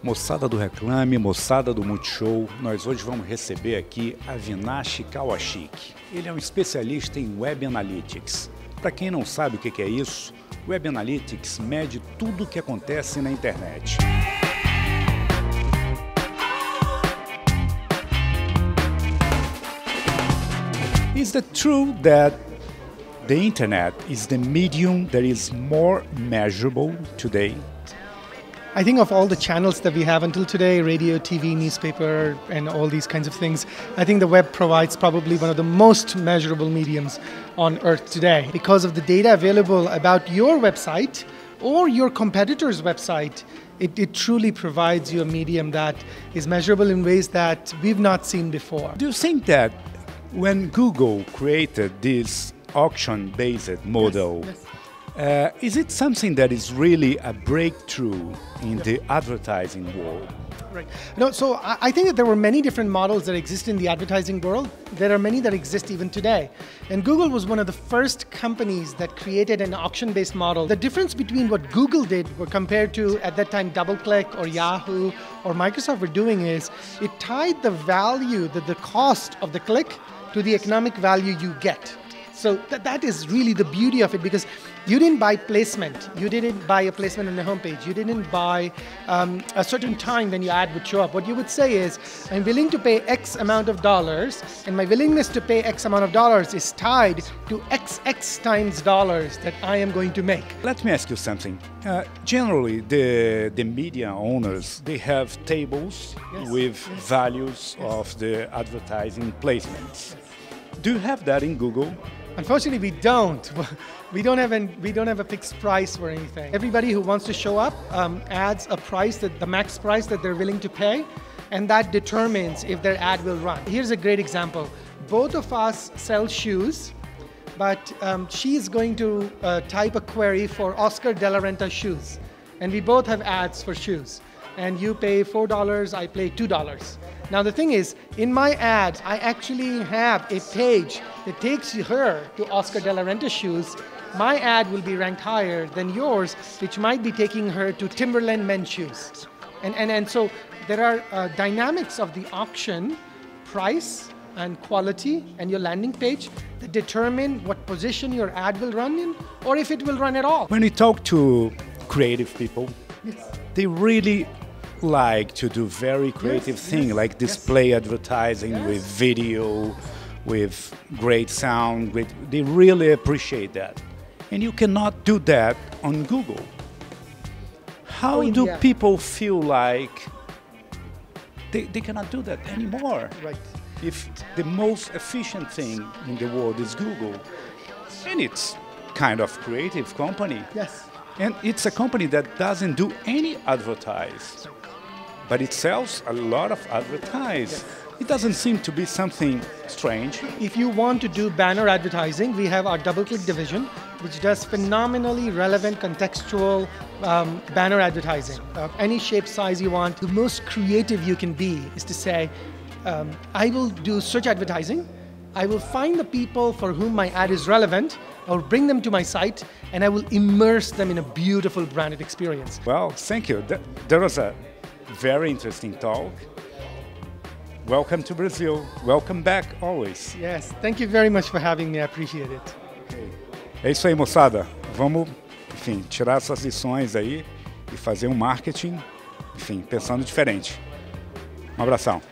Moçada do Reclame, moçada do Multishow, nós hoje vamos receber aqui Avinash Kaushik. Ele é um especialista em Web Analytics. Para quem não sabe o que é isso, Web Analytics mede tudo o que acontece na internet. Is it true that the internet is the medium that is more measurable today? I think of all the channels that we have until today, radio, TV, newspaper, and all these kinds of things, I think the web provides probably one of the most measurable mediums on earth today. Because of the data available about your website or your competitor's website, it truly provides you a medium that is measurable in ways that we've not seen before. Do you think that when Google created this auction-based model, Yes. Is it something that is really a breakthrough in the advertising world? Right. No, so I think that there were many different models that exist in the advertising world. There are many that exist even today. And Google was one of the first companies that created an auction-based model. The difference between what Google did compared to, at that time, DoubleClick or Yahoo or Microsoft were doing is it tied the value, the cost of the click to the economic value you get. So that is really the beauty of it, because you didn't buy placement. You didn't buy a placement on the homepage. You didn't buy a certain time when your ad would show up. What you would say is, I'm willing to pay X amount of dollars, and my willingness to pay X amount of dollars is tied to XX times dollars that I am going to make. Let me ask you something. Generally, the media owners, they have tables with values of the advertising placements. Do you have that in Google? Unfortunately, we don't. We don't have a fixed price or anything. Everybody who wants to show up adds a price, the max price that they're willing to pay, and that determines if their ad will run. Here's a great example. Both of us sell shoes, but she's going to type a query for Oscar de la Renta shoes, and we both have ads for shoes. And you pay $4, I pay $2. Now the thing is, in my ad, I actually have a page that takes her to Oscar de la Renta shoes. My ad will be ranked higher than yours, which might be taking her to Timberland men's shoes. And so there are dynamics of the auction, price and quality, and your landing page that determine what position your ad will run in, or if it will run at all. When we talk to creative people, Yes. they really like to do very creative things, like display advertising with video, with great sound. They really appreciate that. And you cannot do that on Google. How do people feel like they cannot do that anymore? Right. If the most efficient thing in the world is Google, and it's kind of creative company. Yes. And it's a company that doesn't do any advertise, but it sells a lot of advertise. It doesn't seem to be something strange. If you want to do banner advertising, we have our DoubleClick division, which does phenomenally relevant contextual banner advertising. Any shape, size you want. The most creative you can be is to say, I will do search advertising. I will find the people for whom my ad is relevant. I will bring them to my site, and I will immerse them in a beautiful branded experience. Well, thank you. That was a very interesting talk. Welcome to Brazil. Welcome back always. Yes, thank you very much for having me. I appreciate it. É isso aí, moçada. Vamos, enfim, tirar essas lições aí e fazer um marketing, enfim, pensando diferente. Um abração.